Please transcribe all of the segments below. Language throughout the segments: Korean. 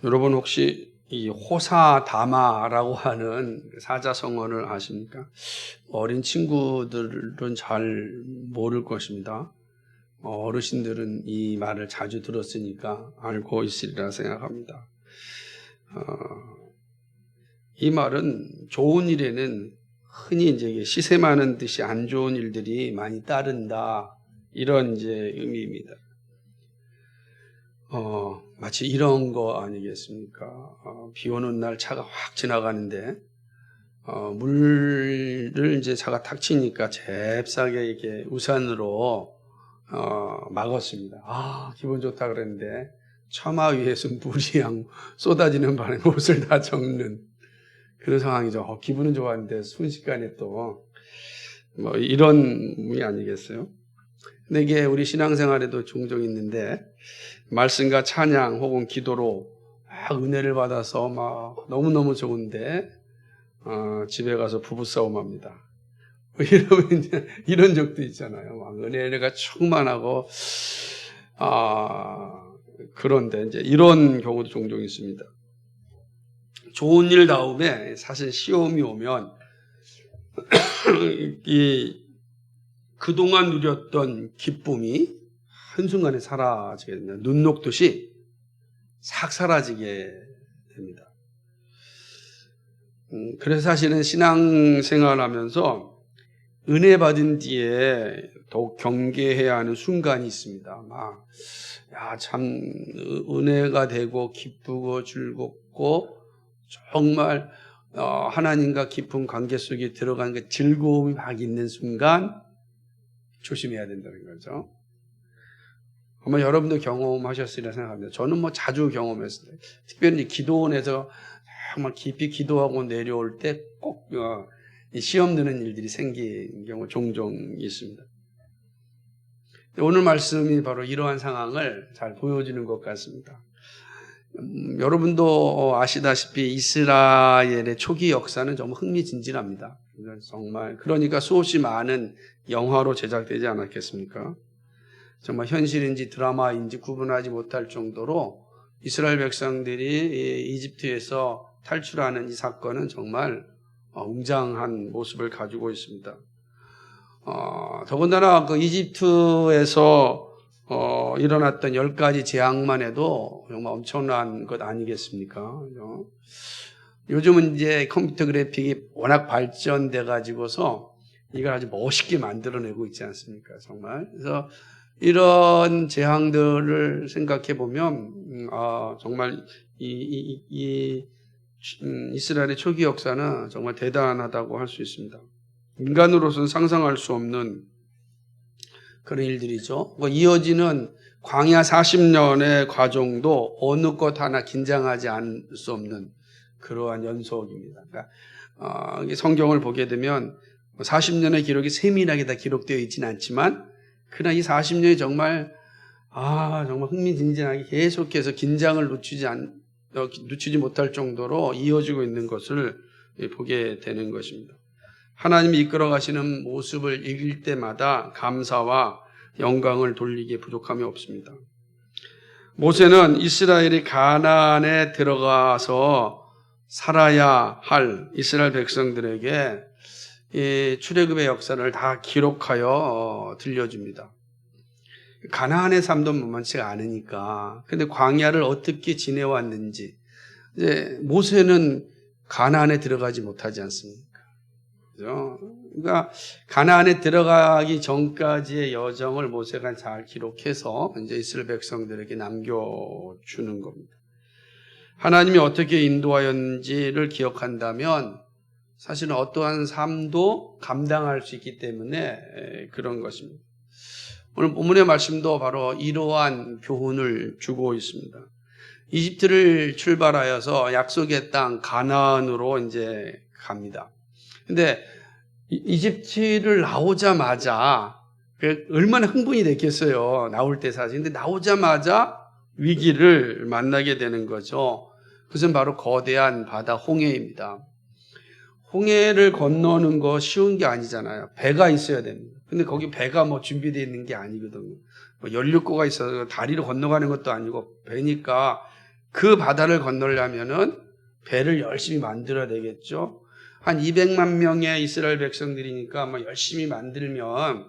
여러분 혹시 이 호사다마라고 하는 사자성어를 아십니까? 어린 친구들은 잘 모를 것입니다. 어르신들은 이 말을 자주 들었으니까 알고 있으리라 생각합니다. 이 말은 좋은 일에는 흔히 이제 시세 많은 듯이 안 좋은 일들이 많이 따른다, 이런 이제 의미입니다. 마치 이런 거 아니겠습니까? 비 오는 날 차가 확 지나가는데, 물을 이제 차가 탁 치니까 잽싸게 이렇게 우산으로, 막았습니다. 기분 좋다 그랬는데, 처마 위에서 물이 그냥 쏟아지는 바람에 옷을 다 적는 그런 상황이죠. 기분은 좋았는데, 순식간에 또, 이런 의미 아니겠어요? 근데 이게 우리 신앙생활에도 종종 있는데, 말씀과 찬양 혹은 기도로 은혜를 받아서 너무너무 좋은데 집에 가서 부부싸움합니다. 이러면 이제 이런 적도 있잖아요. 은혜가 충만하고 그런데 이제 이런 경우도 종종 있습니다. 좋은 일 다음에 사실 시험이 오면 그동안 누렸던 기쁨이 한순간에 사라지게 됩니다. 눈 녹듯이 싹 사라지게 됩니다. 그래서 사실은 신앙생활 하면서 은혜 받은 뒤에 더욱 경계해야 하는 순간이 있습니다. 참 은혜가 되고 기쁘고 즐겁고 정말 하나님과 깊은 관계 속에 들어가는 그 즐거움이 막 있는 순간 조심해야 된다는 거죠. 아마 여러분도 경험하셨으리라 생각합니다. 저는 자주 경험했어요. 특별히 기도원에서 정말 깊이 기도하고 내려올 때 꼭 시험 드는 일들이 생긴 경우 종종 있습니다. 오늘 말씀이 바로 이러한 상황을 잘 보여주는 것 같습니다. 여러분도 아시다시피 이스라엘의 초기 역사는 정말 흥미진진합니다. 정말 그러니까 수없이 많은 영화로 제작되지 않았겠습니까? 정말 현실인지 드라마인지 구분하지 못할 정도로 이스라엘 백성들이 이집트에서 탈출하는 이 사건은 정말 웅장한 모습을 가지고 있습니다. 더군다나 그 이집트에서 일어났던 10가지 재앙만 해도 정말 엄청난 것 아니겠습니까? 요즘은 이제 컴퓨터 그래픽이 워낙 발전돼 가지고서 이걸 아주 멋있게 만들어내고 있지 않습니까? 정말. 그래서 이런 재앙들을 생각해 보면 정말 이스라엘의 초기 역사는 정말 대단하다고 할 수 있습니다. 인간으로서는 상상할 수 없는 그런 일들이죠. 이어지는 광야 40년의 과정도 어느 것 하나 긴장하지 않을 수 없는 그러한 연속입니다. 그러니까 성경을 보게 되면 40년의 기록이 세밀하게 다 기록되어 있지는 않지만, 그러나 이 40년이 정말 흥미진진하게 계속해서 긴장을 늦추지 못할 정도로 이어지고 있는 것을 보게 되는 것입니다. 하나님이 이끌어 가시는 모습을 읽을 때마다 감사와 영광을 돌리기에 부족함이 없습니다. 모세는 이스라엘이 가나안에 들어가서 살아야 할 이스라엘 백성들에게 이 출애굽의 역사를 다 기록하여 들려줍니다. 가나안의 삶도 만만치가 않으니까. 근데 광야를 어떻게 지내왔는지, 이제 모세는 가나안에 들어가지 못하지 않습니까? 그죠? 그러니까 가나안에 들어가기 전까지의 여정을 모세가 잘 기록해서 이제 이스라엘 백성들에게 남겨주는 겁니다. 하나님이 어떻게 인도하였는지를 기억한다면 사실은 어떠한 삶도 감당할 수 있기 때문에 그런 것입니다. 오늘 본문의 말씀도 바로 이러한 교훈을 주고 있습니다. 이집트를 출발하여서 약속의 땅 가나안으로 이제 갑니다. 근데 이집트를 나오자마자 얼마나 흥분이 됐겠어요. 나올 때 사실. 근데 나오자마자 위기를 만나게 되는 거죠. 그것은 바로 거대한 바다 홍해입니다. 홍해를 건너는 거 쉬운 게 아니잖아요. 배가 있어야 됩니다. 근데 거기 배가 준비되어 있는 게 아니거든요. 연료고가 있어서 다리로 건너가는 것도 아니고 배니까 그 바다를 건너려면은 배를 열심히 만들어야 되겠죠. 한 200만 명의 이스라엘 백성들이니까 뭐 열심히 만들면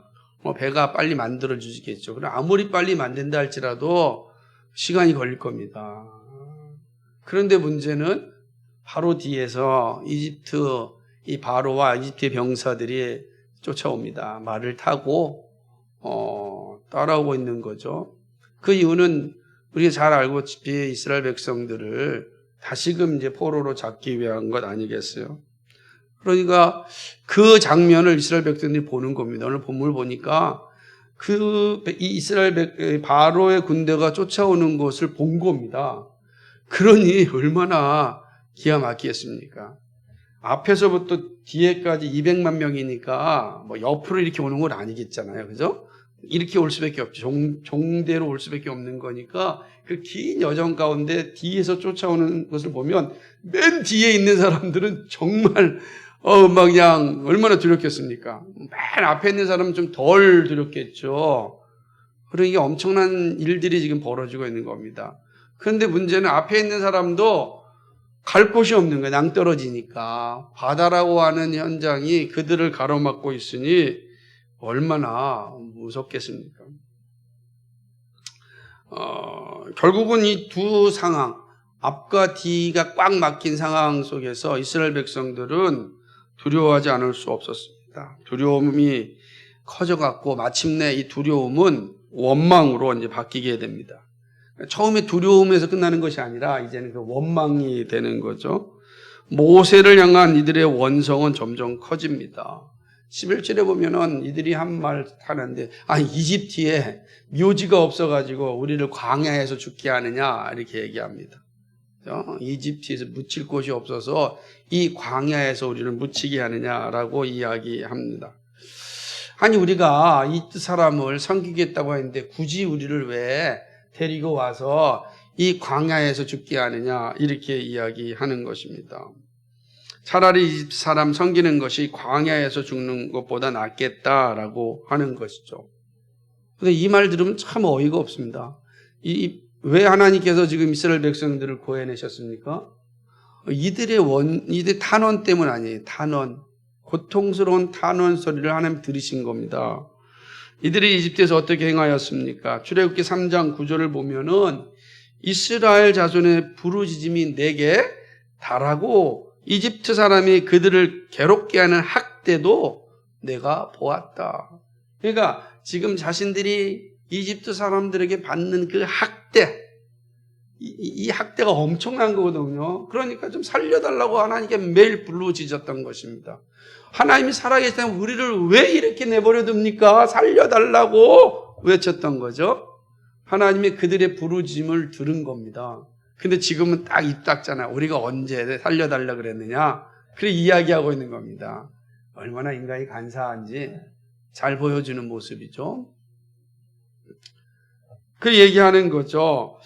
배가 빨리 만들어지겠죠. 그럼 아무리 빨리 만든다 할지라도 시간이 걸릴 겁니다. 그런데 문제는 바로 뒤에서 이집트 이 바로와 이집트의 병사들이 쫓아옵니다. 말을 타고 따라오고 있는 거죠. 그 이유는 우리가 잘 알고 있듯이 이스라엘 백성들을 다시금 이제 포로로 잡기 위한 것 아니겠어요? 그러니까 그 장면을 이스라엘 백성들이 보는 겁니다. 오늘 본문을 보니까 이 이스라엘 바로의 군대가 쫓아오는 것을 본 겁니다. 그러니 얼마나 기가 막히겠습니까? 앞에서부터 뒤에까지 200만 명이니까 뭐 옆으로 이렇게 오는 건 아니겠잖아요. 그죠? 이렇게 올 수밖에 없죠. 종대로 올 수밖에 없는 거니까 그 긴 여정 가운데 뒤에서 쫓아오는 것을 보면 맨 뒤에 있는 사람들은 정말 막 그냥 얼마나 두렵겠습니까? 맨 앞에 있는 사람은 좀 덜 두렵겠죠. 그러니까 엄청난 일들이 지금 벌어지고 있는 겁니다. 그런데 문제는 앞에 있는 사람도 갈 곳이 없는 거예요. 낭떠러지니까. 바다라고 하는 현장이 그들을 가로막고 있으니 얼마나 무섭겠습니까? 결국은 이 두 상황, 앞과 뒤가 꽉 막힌 상황 속에서 이스라엘 백성들은 두려워하지 않을 수 없었습니다. 두려움이 커져갔고 마침내 이 두려움은 원망으로 이제 바뀌게 됩니다. 처음에 두려움에서 끝나는 것이 아니라 이제는 그 원망이 되는 거죠. 모세를 향한 이들의 원성은 점점 커집니다. 11절에 보면은 이들이 한 말 하는데, 이집트에 묘지가 없어가지고 우리를 광야에서 죽게 하느냐, 이렇게 얘기합니다. 이집트에서 묻힐 곳이 없어서 이 광야에서 우리를 묻히게 하느냐라고 이야기합니다. 아니, 우리가 이 사람을 섬기겠다고 했는데 굳이 우리를 왜 데리고 와서 이 광야에서 죽게 하느냐, 이렇게 이야기하는 것입니다. 차라리 이 사람 섬기는 것이 광야에서 죽는 것보다 낫겠다라고 하는 것이죠. 근데 이 말 들으면 참 어이가 없습니다. 왜 하나님께서 지금 이스라엘 백성들을 구해내셨습니까? 이들의 탄원 때문 아니에요. 탄원. 고통스러운 탄원 소리를 하나님 들으신 겁니다. 이들이 이집트에서 어떻게 행하였습니까? 출애굽기 3장 9절을 보면은 이스라엘 자손의 부르짖음이 내게 달하고 이집트 사람이 그들을 괴롭게 하는 학대도 내가 보았다. 그러니까 지금 자신들이 이집트 사람들에게 받는 그 학대, 이 학대가 엄청난 거거든요. 그러니까 좀 살려달라고 하나님께 매일 부르짖었던 것입니다. 하나님이 살아계시다면 우리를 왜 이렇게 내버려 둡니까? 살려달라고 외쳤던 거죠. 하나님이 그들의 부르짖음을 들은 겁니다. 근데 지금은 딱 입 닦잖아요. 우리가 언제 살려달라 그랬느냐? 그래 이야기하고 있는 겁니다. 얼마나 인간이 간사한지 잘 보여주는 모습이죠. 그 얘기하는 거죠.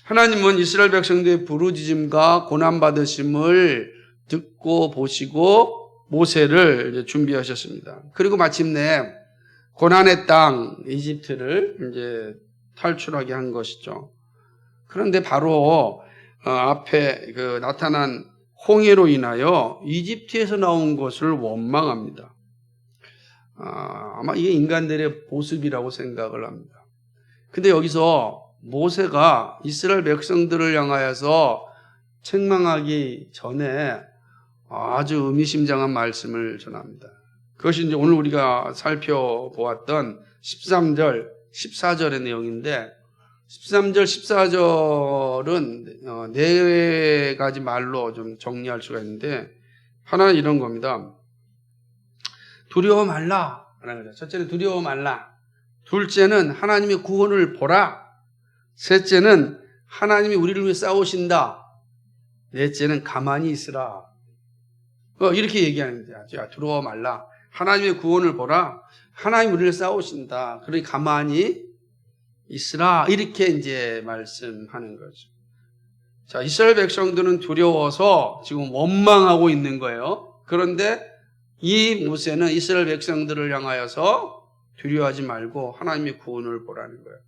하나님은 이스라엘 백성들의 부르짖음과 고난받으심을 듣고 보시고 모세를 준비하셨습니다. 그리고 마침내 고난의 땅 이집트를 이제 탈출하게 한 것이죠. 그런데 바로 앞에 나타난 홍해로 인하여 이집트에서 나온 것을 원망합니다. 아마 이게 인간들의 모습이라고 생각을 합니다. 근데 여기서 모세가 이스라엘 백성들을 향하여서 책망하기 전에 아주 의미심장한 말씀을 전합니다. 그것이 이제 오늘 우리가 살펴보았던 13절, 14절의 내용인데 13절, 14절은 네 가지 말로 좀 정리할 수가 있는데 하나는 이런 겁니다. 두려워 말라. 첫째는 두려워 말라. 둘째는 하나님의 구원을 보라. 셋째는 하나님이 우리를 위해 싸우신다. 넷째는 가만히 있으라. 이렇게 얘기하는 거야. 자, 두려워 말라. 하나님의 구원을 보라. 하나님이 우리를 싸우신다. 그러니 가만히 있으라. 이렇게 이제 말씀하는 거죠. 자, 이스라엘 백성들은 두려워서 지금 원망하고 있는 거예요. 그런데 이 모세는 이스라엘 백성들을 향하여서 두려워하지 말고 하나님의 구원을 보라는 거예요.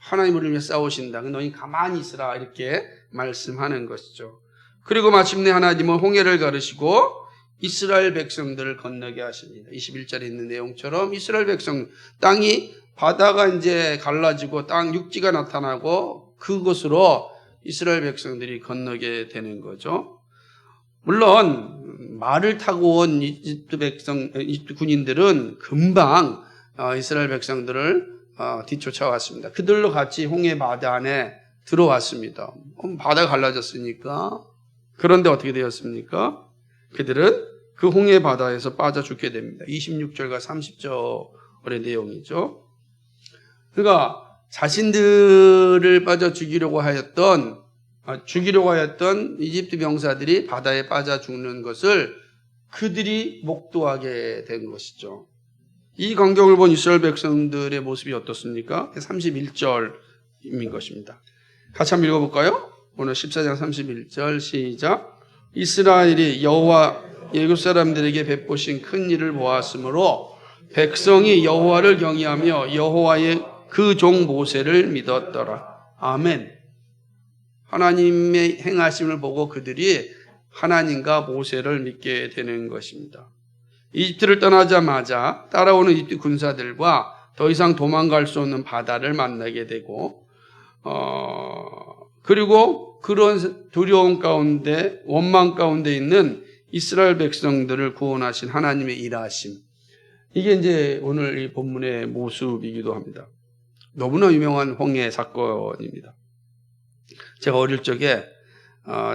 하나님 우리를 위해 싸우신다. 너희 가만히 있으라. 이렇게 말씀하는 것이죠. 그리고 마침내 하나님은 홍해를 가르시고 이스라엘 백성들을 건너게 하십니다. 21절에 있는 내용처럼 이스라엘 백성, 땅이 바다가 이제 갈라지고 땅 육지가 나타나고 그곳으로 이스라엘 백성들이 건너게 되는 거죠. 물론 말을 타고 온 이집트 군인들은 금방 이스라엘 백성들을 뒤쫓아왔습니다. 그들로 같이 홍해 바다 안에 들어왔습니다. 바다가 갈라졌으니까. 그런데 어떻게 되었습니까? 그들은 그 홍해 바다에서 빠져 죽게 됩니다. 26절과 30절의 내용이죠. 그러니까 자신들을 빠져 죽이려고 하였던 이집트 병사들이 바다에 빠져 죽는 것을 그들이 목도하게 된 것이죠. 이 광경을 본 이스라엘 백성들의 모습이 어떻습니까? 31절인 것입니다. 같이 한번 읽어볼까요? 오늘 14장 31절 시작. 이스라엘이 여호와 애굽 사람들에게 베푸신 큰 일을 보았으므로 백성이 여호와를 경외하며 여호와의 그 종 모세를 믿었더라. 아멘. 하나님의 행하심을 보고 그들이 하나님과 모세를 믿게 되는 것입니다. 이집트를 떠나자마자 따라오는 이집트 군사들과 더 이상 도망갈 수 없는 바다를 만나게 되고 그리고 그런 두려움 가운데 원망 가운데 있는 이스라엘 백성들을 구원하신 하나님의 일하심. 이게 이제 오늘 이 본문의 모습이기도 합니다. 너무나 유명한 홍해 사건입니다. 제가 어릴 적에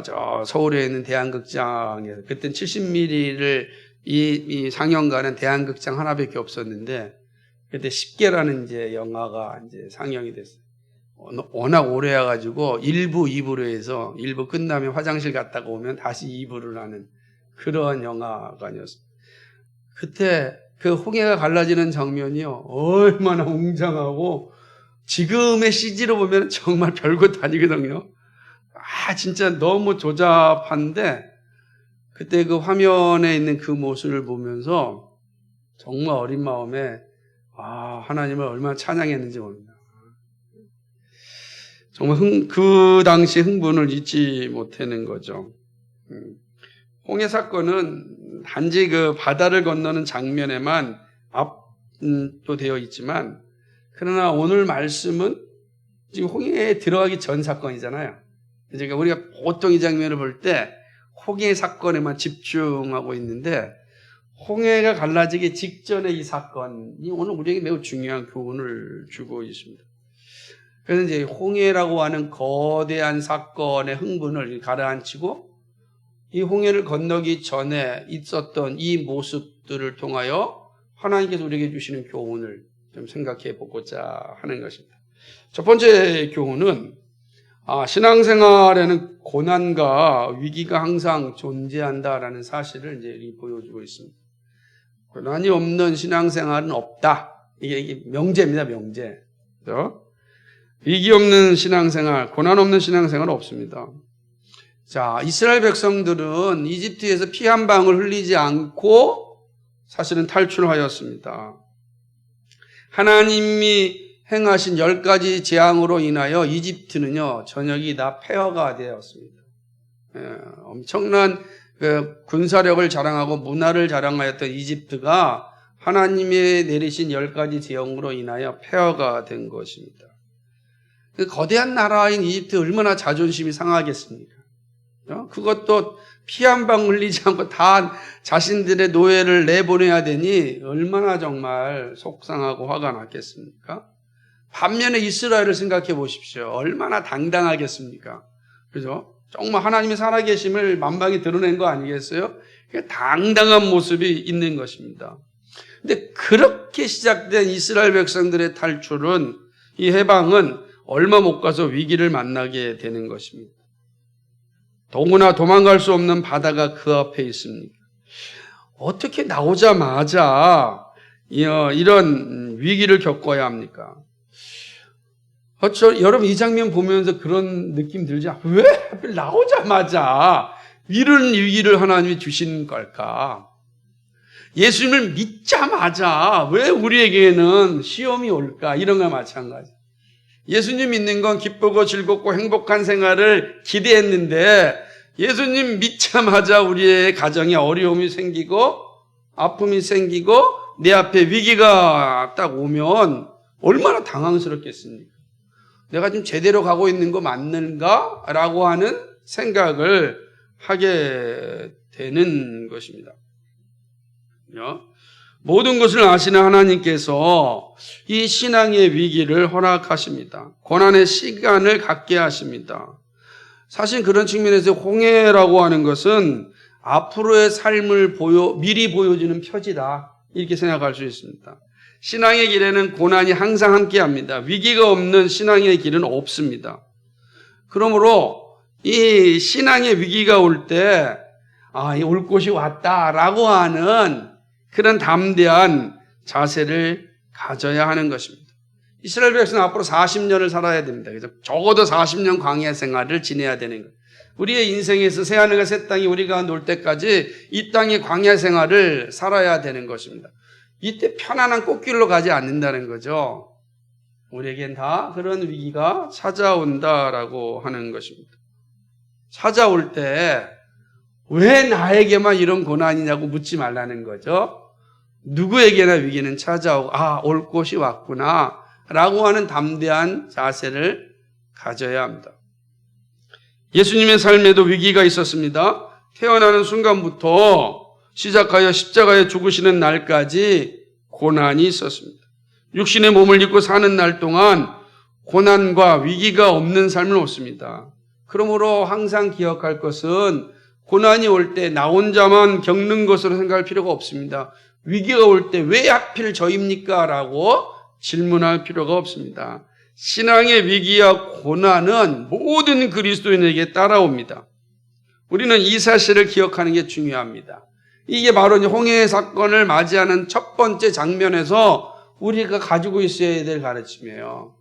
저 서울에 있는 대한극장에서 그때 70mm를 이 상영관은 대한극장 하나밖에 없었는데 그때 10개라는 이제 영화가 이제 상영이 됐어요. 워낙 오래 해가지고 1부, 2부로 해서 1부 끝나면 화장실 갔다가 오면 다시 2부를 하는 그런 영화관이었습니다. 그때 그 홍해가 갈라지는 장면이요. 얼마나 웅장하고 지금의 CG로 보면 정말 별것 아니거든요. 진짜 너무 조잡한데 그때 그 화면에 있는 그 모습을 보면서 정말 어린 마음에 하나님을 얼마나 찬양했는지 모릅니다. 정말 그 당시 흥분을 잊지 못하는 거죠. 홍해 사건은 단지 그 바다를 건너는 장면에만 압도 되어 있지만 그러나 오늘 말씀은 지금 홍해에 들어가기 전 사건이잖아요. 그러니까 우리가 보통 이 장면을 볼 때 홍해 사건에만 집중하고 있는데 홍해가 갈라지기 직전의 이 사건이 오늘 우리에게 매우 중요한 교훈을 주고 있습니다. 그래서 이제 홍해라고 하는 거대한 사건의 흥분을 가라앉히고 이 홍해를 건너기 전에 있었던 이 모습들을 통하여 하나님께서 우리에게 주시는 교훈을 좀 생각해 보고자 하는 것입니다. 첫 번째 교훈은 신앙생활에는 고난과 위기가 항상 존재한다라는 사실을 이제 보여주고 있습니다. 고난이 없는 신앙생활은 없다. 이게 명제입니다, 명제. 그렇죠? 위기 없는 신앙생활, 고난 없는 신앙생활은 없습니다. 자, 이스라엘 백성들은 이집트에서 피 한 방울 흘리지 않고 사실은 탈출하였습니다. 하나님이 행하신 10가지 재앙으로 인하여 이집트는요, 전역이 다 폐허가 되었습니다. 엄청난 군사력을 자랑하고 문화를 자랑하였던 이집트가 하나님이 내리신 10가지 재앙으로 인하여 폐허가 된 것입니다. 그 거대한 나라인 이집트 얼마나 자존심이 상하겠습니까? 그것도 피 한 방 흘리지 않고 다 자신들의 노예를 내보내야 되니 얼마나 정말 속상하고 화가 났겠습니까? 반면에 이스라엘을 생각해 보십시오. 얼마나 당당하겠습니까? 그죠? 정말 하나님의 살아계심을 만방에 드러낸 거 아니겠어요? 당당한 모습이 있는 것입니다. 근데 그렇게 시작된 이스라엘 백성들의 탈출은, 이 해방은 얼마 못 가서 위기를 만나게 되는 것입니다. 더구나 도망갈 수 없는 바다가 그 앞에 있습니다. 어떻게 나오자마자 이런 위기를 겪어야 합니까? 여러분 이 장면 보면서 그런 느낌 들지? 왜 하필 나오자마자 이런 위기를 하나님이 주신 걸까? 예수님을 믿자마자 왜 우리에게는 시험이 올까? 이런 거 마찬가지. 예수님 믿는 건 기쁘고 즐겁고 행복한 생활을 기대했는데 예수님 믿자마자 우리의 가정에 어려움이 생기고 아픔이 생기고 내 앞에 위기가 딱 오면 얼마나 당황스럽겠습니까? 내가 지금 제대로 가고 있는 거 맞는가? 라고 하는 생각을 하게 되는 것입니다. 모든 것을 아시는 하나님께서 이 신앙의 위기를 허락하십니다. 고난의 시간을 갖게 하십니다. 사실 그런 측면에서 홍해라고 하는 것은 앞으로의 삶을 미리 보여주는 표지다. 이렇게 생각할 수 있습니다. 신앙의 길에는 고난이 항상 함께합니다. 위기가 없는 신앙의 길은 없습니다. 그러므로 이 신앙의 위기가 올 때 올 곳이 왔다라고 하는 그런 담대한 자세를 가져야 하는 것입니다. 이스라엘 백성은 앞으로 40년을 살아야 됩니다. 그래서 적어도 40년 광야 생활을 지내야 되는 거예요. 우리의 인생에서 새하늘과 새 땅이 우리가 놀 때까지 이 땅의 광야 생활을 살아야 되는 것입니다. 이때 편안한 꽃길로 가지 않는다는 거죠. 우리에겐 다 그런 위기가 찾아온다라고 하는 것입니다. 찾아올 때 왜 나에게만 이런 고난이냐고 묻지 말라는 거죠. 누구에게나 위기는 찾아오고 올 곳이 왔구나 라고 하는 담대한 자세를 가져야 합니다. 예수님의 삶에도 위기가 있었습니다. 태어나는 순간부터 시작하여 십자가에 죽으시는 날까지 고난이 있었습니다. 육신의 몸을 입고 사는 날 동안 고난과 위기가 없는 삶은 없습니다. 그러므로 항상 기억할 것은 고난이 올 때 나 혼자만 겪는 것으로 생각할 필요가 없습니다. 위기가 올 때 왜 하필 저입니까? 라고 질문할 필요가 없습니다. 신앙의 위기와 고난은 모든 그리스도인에게 따라옵니다. 우리는 이 사실을 기억하는 게 중요합니다. 이게 바로 홍해의 사건을 맞이하는 첫 번째 장면에서 우리가 가지고 있어야 될 가르침이에요.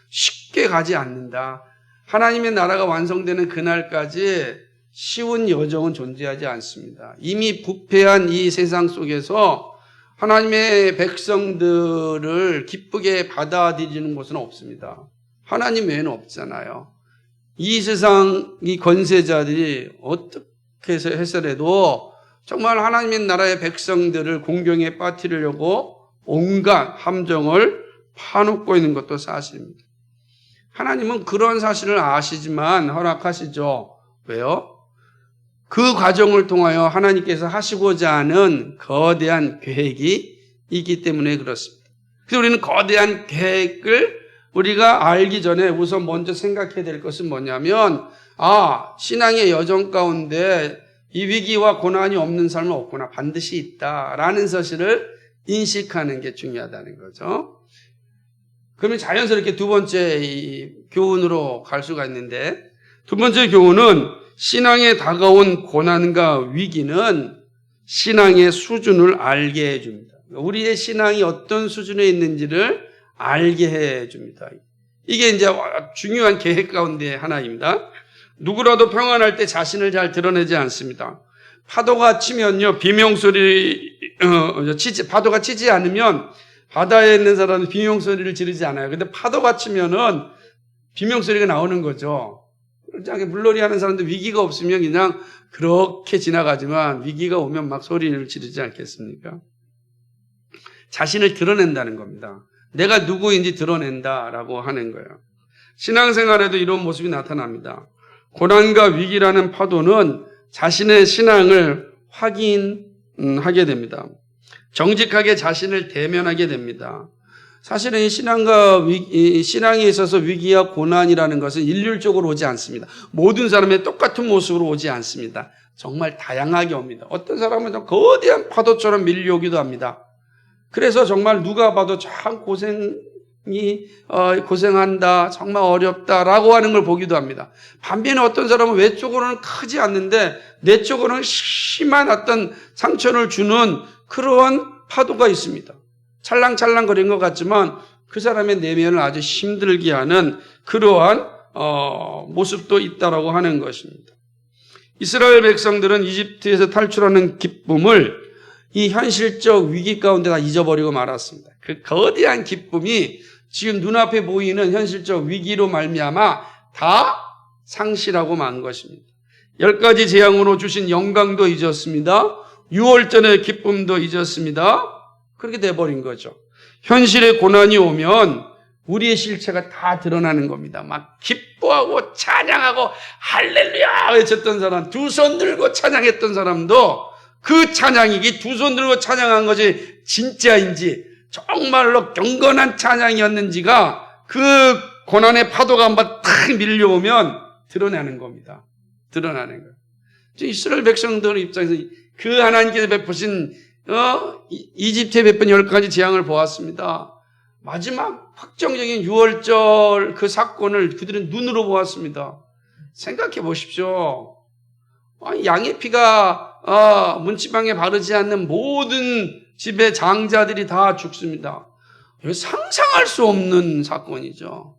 쉽게 가지 않는다. 하나님의 나라가 완성되는 그날까지 쉬운 여정은 존재하지 않습니다. 이미 부패한 이 세상 속에서 하나님의 백성들을 기쁘게 받아들이는 곳은 없습니다. 하나님 외에는 없잖아요. 이 세상 이 권세자들이 어떻게 해서라도 정말 하나님의 나라의 백성들을 공경에 빠뜨리려고 온갖 함정을 파놓고 있는 것도 사실입니다. 하나님은 그런 사실을 아시지만 허락하시죠. 왜요? 그 과정을 통하여 하나님께서 하시고자 하는 거대한 계획이 있기 때문에 그렇습니다. 그래서 우리는 거대한 계획을 우리가 알기 전에 우선 먼저 생각해야 될 것은 뭐냐면 신앙의 여정 가운데 이 위기와 고난이 없는 삶은 없구나. 반드시 있다라는 사실을 인식하는 게 중요하다는 거죠. 그러면 자연스럽게 두 번째 교훈으로 갈 수가 있는데 두 번째 교훈은 신앙에 다가온 고난과 위기는 신앙의 수준을 알게 해줍니다. 우리의 신앙이 어떤 수준에 있는지를 알게 해줍니다. 이게 이제 중요한 계획 가운데 하나입니다. 누구라도 평안할 때 자신을 잘 드러내지 않습니다. 파도가 치면요, 파도가 치지 않으면 바다에 있는 사람은 비명소리를 지르지 않아요. 근데 파도가 치면은 비명소리가 나오는 거죠. 물놀이 하는 사람도 위기가 없으면 그냥 그렇게 지나가지만 위기가 오면 막 소리를 지르지 않겠습니까? 자신을 드러낸다는 겁니다. 내가 누구인지 드러낸다라고 하는 거예요. 신앙생활에도 이런 모습이 나타납니다. 고난과 위기라는 파도는 자신의 신앙을 확인하게 됩니다. 정직하게 자신을 대면하게 됩니다. 사실은 이 신앙에 있어서 위기와 고난이라는 것은 일률적으로 오지 않습니다. 모든 사람의 똑같은 모습으로 오지 않습니다. 정말 다양하게 옵니다. 어떤 사람은 거대한 파도처럼 밀려오기도 합니다. 그래서 정말 누가 봐도 참 고생한다, 정말 어렵다라고 하는 걸 보기도 합니다. 반면에 어떤 사람은 외적으로는 크지 않는데 내적으로는 심한 어떤 상처를 주는 그러한 파도가 있습니다. 찰랑찰랑 거린 것 같지만 그 사람의 내면을 아주 힘들게 하는 그러한 모습도 있다라고 하는 것입니다. 이스라엘 백성들은 이집트에서 탈출하는 기쁨을 이 현실적 위기 가운데 다 잊어버리고 말았습니다. 그 거대한 기쁨이 지금 눈앞에 보이는 현실적 위기로 말미암아 다 상실하고 만 것입니다. 10가지 재앙으로 주신 영광도 잊었습니다. 유월절의 기쁨도 잊었습니다. 그렇게 돼버린 거죠. 현실의 고난이 오면 우리의 실체가 다 드러나는 겁니다. 막 기뻐하고 찬양하고 할렐루야 외쳤던 사람, 두 손 들고 찬양했던 사람도 그 찬양이 두 손 들고 찬양한 것이 진짜인지 정말로 경건한 찬양이었는지가 그 고난의 파도가 한번 탁 밀려오면 드러나는 겁니다. 드러나는 거예요. 이스라엘 백성들 입장에서 그 하나님께서 베푸신 이집트에 베푼 10가지 재앙을 보았습니다. 마지막 확정적인 유월절 그 사건을 그들은 눈으로 보았습니다. 생각해 보십시오. 양의 피가 문지방에 바르지 않는 모든 집의 장자들이 다 죽습니다. 이거 상상할 수 없는 사건이죠.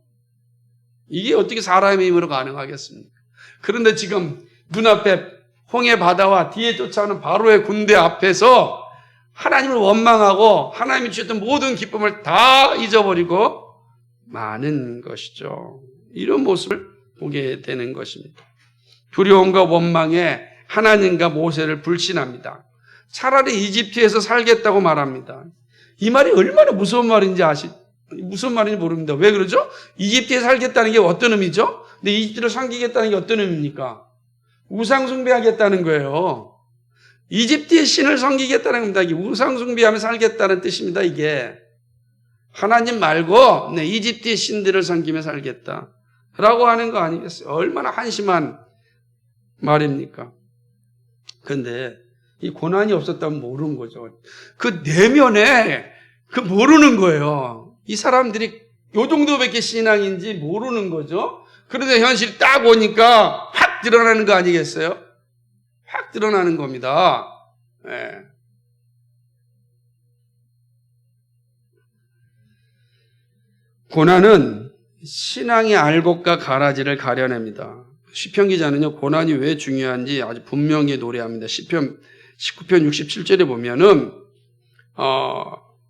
이게 어떻게 사람의 힘으로 가능하겠습니까? 그런데 지금 눈앞에 홍해 바다와 뒤에 쫓아오는 바로의 군대 앞에서 하나님을 원망하고 하나님이 주셨던 모든 기쁨을 다 잊어버리고 마는 것이죠. 이런 모습을 보게 되는 것입니다. 두려움과 원망에 하나님과 모세를 불신합니다. 차라리 이집트에서 살겠다고 말합니다. 이 말이 얼마나 무서운 말인지 무슨 말인지 모릅니다. 왜 그러죠? 이집트에 살겠다는 게 어떤 의미죠? 근데 이집트를 섬기겠다는 게 어떤 의미입니까? 우상 숭배하겠다는 거예요. 이집트의 신을 섬기겠다는 겁니다. 이게 우상 숭배하며 살겠다는 뜻입니다. 이게 하나님 말고 이집트의 신들을 섬기며 살겠다라고 하는 거 아니겠어요? 얼마나 한심한 말입니까? 그런데 이 고난이 없었다면 모르는 거죠. 그 내면에 모르는 거예요. 이 사람들이 요 정도밖에 신앙인지 모르는 거죠. 그런데 현실이 딱 오니까 확 드러나는 거 아니겠어요? 확 드러나는 겁니다. 네. 고난은 신앙의 알곡과 가라지를 가려냅니다. 시편 기자는요, 고난이 왜 중요한지 아주 분명히 노래합니다. 시편 19편 67절에 보면은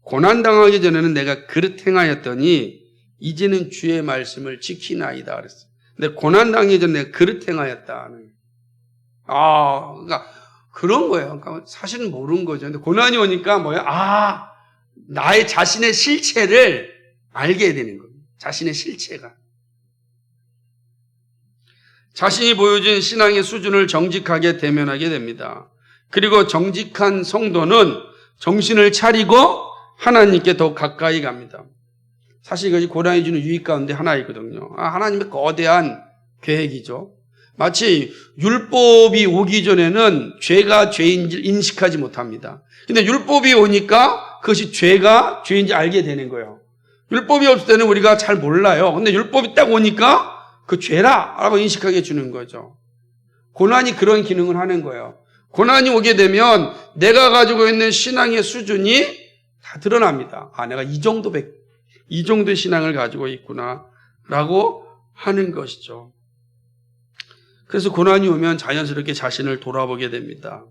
고난 당하기 전에는 내가 그릇 행하였더니 이제는 주의 말씀을 지키나이다 그랬어요. 근데 고난 당하기 전에 내가 그릇 행하였다는. 그러니까 그런 거예요. 그러니까 사실은 모르는 거죠. 근데 고난이 오니까 뭐야? 나의 자신의 실체를 알게 되는 겁니다. 자신의 실체가. 자신이 보여준 신앙의 수준을 정직하게 대면하게 됩니다. 그리고 정직한 성도는 정신을 차리고 하나님께 더 가까이 갑니다. 사실 이것이 고난이 주는 유익 가운데 하나이거든요. 하나님의 거대한 계획이죠. 마치 율법이 오기 전에는 죄가 죄인지 인식하지 못합니다. 근데 율법이 오니까 그것이 죄가 죄인지 알게 되는 거예요. 율법이 없을 때는 우리가 잘 몰라요. 근데 율법이 딱 오니까 그 죄라라고 인식하게 주는 거죠. 고난이 그런 기능을 하는 거예요. 고난이 오게 되면 내가 가지고 있는 신앙의 수준이 다 드러납니다. 내가 이 정도의 신앙을 가지고 있구나라고 하는 것이죠. 그래서 고난이 오면 자연스럽게 자신을 돌아보게 됩니다.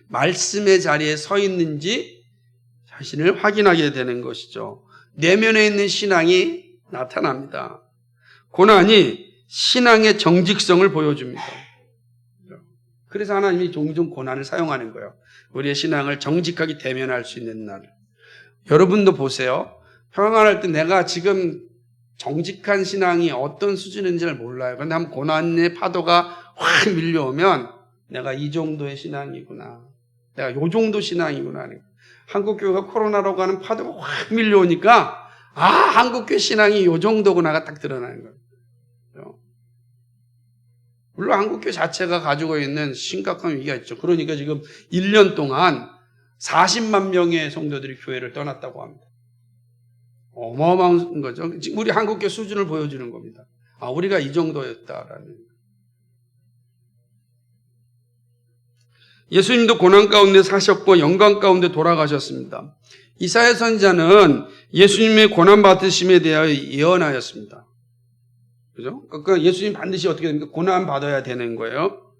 말씀의 자리에 서 있는지 자신을 확인하게 되는 것이죠. 내면에 있는 신앙이 나타납니다. 고난이 신앙의 정직성을 보여줍니다. 그래서 하나님이 종종 고난을 사용하는 거예요. 우리의 신앙을 정직하게 대면할 수 있는 날. 여러분도 보세요. 평안할 때 내가 지금 정직한 신앙이 어떤 수준인지를 몰라요. 그런데 한번 고난의 파도가 확 밀려오면 내가 이 정도의 신앙이구나. 내가 요 정도 신앙이구나. 한국교회가 코로나라고 하는 파도가 확 밀려오니까 한국교회 신앙이 요 정도구나가 딱 드러나는 거예요. 물론 한국교회 자체가 가지고 있는 심각한 위기가 있죠. 그러니까 지금 1년 동안 40만 명의 성도들이 교회를 떠났다고 합니다. 어마어마한 거죠. 지금 우리 한국교회 수준을 보여주는 겁니다. 우리가 이 정도였다라는. 예수님도 고난 가운데 사셨고 영광 가운데 돌아가셨습니다. 이사야 선지자는 예수님의 고난 받으심에 대하여 예언하였습니다. 그죠? 그러니까 예수님 반드시 어떻게 됩니까? 고난 받아야 되는 거예요.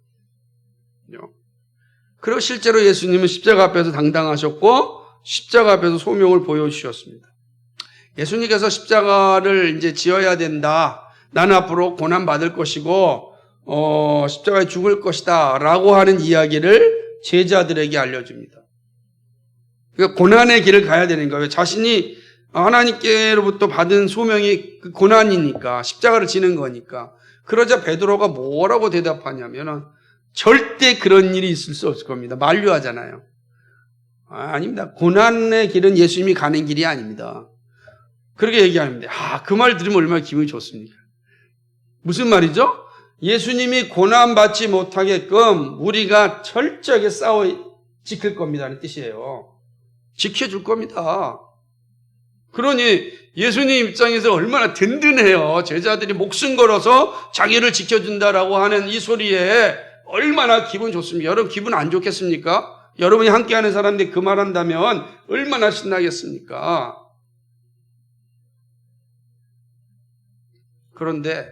그리고 실제로 예수님은 십자가 앞에서 당당하셨고 십자가 앞에서 소명을 보여주셨습니다. 예수님께서 십자가를 이제 지어야 된다. 나는 앞으로 고난 받을 것이고 십자가에 죽을 것이다 라고 하는 이야기를 제자들에게 알려줍니다. 그러니까 고난의 길을 가야 되는 거예요. 자신이 하나님께로부터 받은 소명이 그 고난이니까, 십자가를 지는 거니까. 그러자 베드로가 뭐라고 대답하냐면 절대 그런 일이 있을 수 없을 겁니다. 만류하잖아요. 아닙니다. 고난의 길은 예수님이 가는 길이 아닙니다. 그렇게 얘기합니다. 그 말 들으면 얼마나 기분이 좋습니까? 무슨 말이죠? 예수님이 고난받지 못하게끔 우리가 철저하게 싸워 지킬 겁니다는 뜻이에요. 지켜줄 겁니다. 그러니 예수님 입장에서 얼마나 든든해요. 제자들이 목숨 걸어서 자기를 지켜준다라고 하는 이 소리에 얼마나 기분 좋습니까? 여러분 기분 안 좋겠습니까? 여러분이 함께하는 사람들이 그 말한다면 얼마나 신나겠습니까? 그런데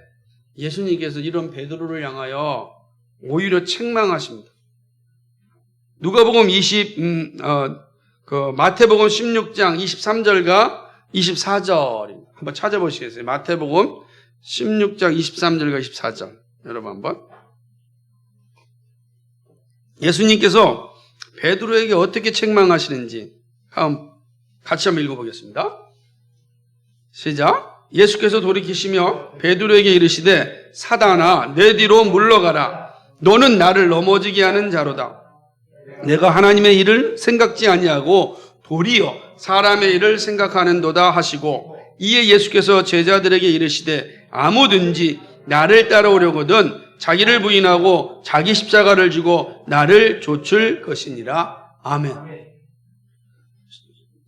예수님께서 이런 베드로를 향하여 오히려 책망하십니다. 누가복음 마태복음 16장 23절과 24절입니다. 한번 찾아보시겠어요? 마태복음 16장 23절과 24절. 여러분 한번. 예수님께서 베드로에게 어떻게 책망하시는지 같이 한번 읽어보겠습니다. 시작. 예수께서 돌이키시며 베드로에게 이르시되 사단아 내 뒤로 물러가라. 너는 나를 넘어지게 하는 자로다. 내가 하나님의 일을 생각지 아니하고 도리어 사람의 일을 생각하는도다 하시고 이에 예수께서 제자들에게 이르시되 아무든지 나를 따라오려거든 자기를 부인하고 자기 십자가를 지고 나를 좇을 것이니라. 아멘.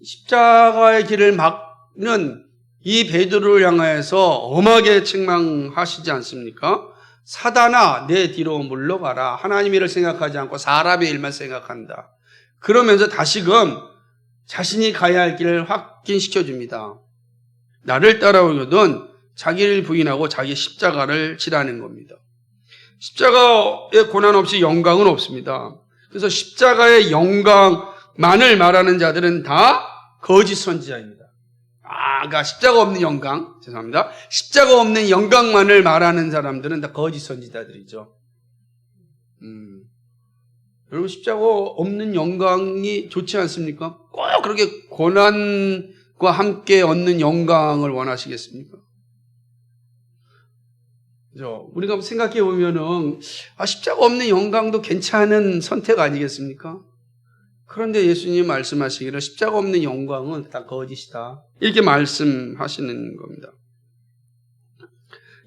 십자가의 길을 막는 이 베드로를 향하여서 엄하게 책망하시지 않습니까? 사단아 내 뒤로 물러가라. 하나님의 일을 생각하지 않고 사람의 일만 생각한다. 그러면서 다시금 자신이 가야 할 길을 확인시켜줍니다. 나를 따라오거든 자기를 부인하고 자기 십자가를 지라는 겁니다. 십자가의 고난 없이 영광은 없습니다. 그래서 십자가의 영광만을 말하는 자들은 다 거짓 선지자입니다. 그러니까 십자가 없는 영광, 죄송합니다. 십자가 없는 영광만을 말하는 사람들은 다 거짓 선지자들이죠. 여러분 십자가 없는 영광이 좋지 않습니까? 꼭 그렇게 고난과 함께 얻는 영광을 원하시겠습니까? 그죠? 우리가 생각해 보면은 십자가 없는 영광도 괜찮은 선택 아니겠습니까? 그런데 예수님 말씀하시기를 십자가 없는 영광은 다 거짓이다. 이렇게 말씀하시는 겁니다.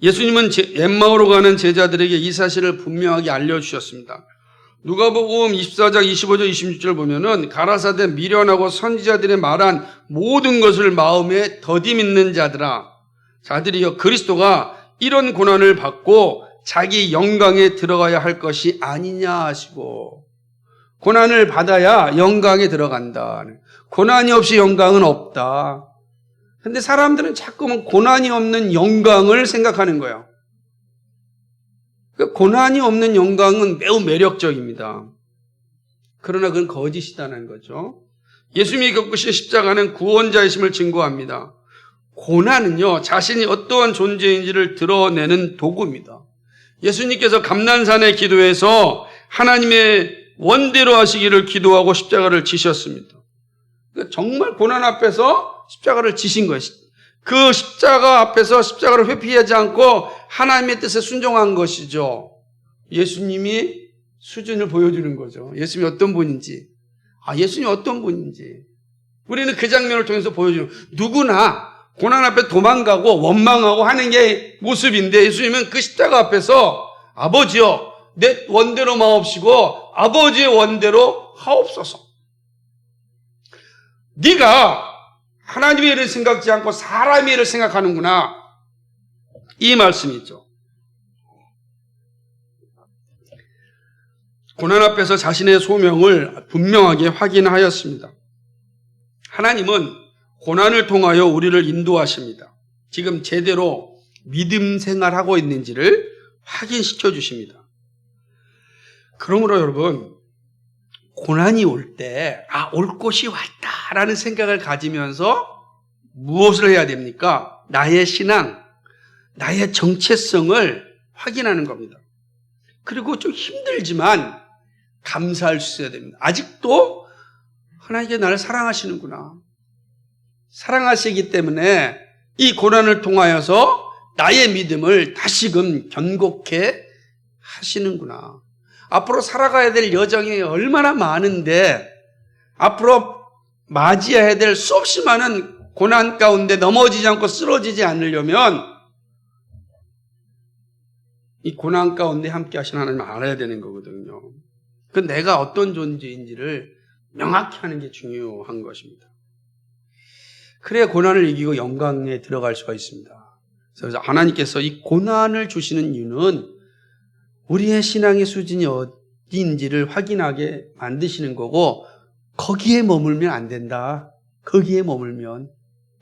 예수님은 엠마오로 가는 제자들에게 이 사실을 분명하게 알려주셨습니다. 누가복음 24장 25절 26절 보면은 가라사대 미련하고 선지자들의 말한 모든 것을 마음에 더디 믿는 자들이여 그리스도가 이런 고난을 받고 자기 영광에 들어가야 할 것이 아니냐 하시고 고난을 받아야 영광에 들어간다. 고난이 없이 영광은 없다. 근데 사람들은 자꾸만 고난이 없는 영광을 생각하는 거예요. 고난이 없는 영광은 매우 매력적입니다. 그러나 그건 거짓이다는 거죠. 예수님이 겪으신 십자가는 구원자이심을 증거합니다. 고난은요, 자신이 어떠한 존재인지를 드러내는 도구입니다. 예수님께서 감난산의 기도에서 하나님의 원대로 하시기를 기도하고 십자가를 지셨습니다. 정말 고난 앞에서 십자가를 지신 것이 그 십자가 앞에서 십자가를 회피하지 않고 하나님의 뜻에 순종한 것이죠. 예수님이 수준을 보여주는 거죠. 예수님이 어떤 분인지. 예수님이 어떤 분인지. 우리는 그 장면을 통해서 보여주는 누구나 고난 앞에 도망가고 원망하고 하는 게 모습인데 예수님은 그 십자가 앞에서 아버지여 내 원대로 마옵시고 아버지의 원대로 하옵소서. 네가 하나님의 일을 생각지 않고 사람의 일을 생각하는구나. 이 말씀이죠. 고난 앞에서 자신의 소명을 분명하게 확인하였습니다. 하나님은 고난을 통하여 우리를 인도하십니다. 지금 제대로 믿음 생활하고 있는지를 확인시켜 주십니다. 그러므로 여러분, 고난이 올 때, 올 곳이 왔다라는 생각을 가지면서 무엇을 해야 됩니까? 나의 신앙, 나의 정체성을 확인하는 겁니다. 그리고 좀 힘들지만 감사할 수 있어야 됩니다. 아직도 하나님께 나를 사랑하시는구나. 사랑하시기 때문에 이 고난을 통하여서 나의 믿음을 다시금 견고케 하시는구나. 앞으로 살아가야 될 여정이 얼마나 많은데 앞으로 맞이해야 될 수없이 많은 고난 가운데 넘어지지 않고 쓰러지지 않으려면 이 고난 가운데 함께 하신 하나님을 알아야 되는 거거든요. 그 내가 어떤 존재인지를 명확히 하는 게 중요한 것입니다. 그래야 고난을 이기고 영광에 들어갈 수가 있습니다. 그래서 하나님께서 이 고난을 주시는 이유는 우리의 신앙의 수준이 어디인지를 확인하게 만드시는 거고 거기에 머물면 안 된다. 거기에 머물면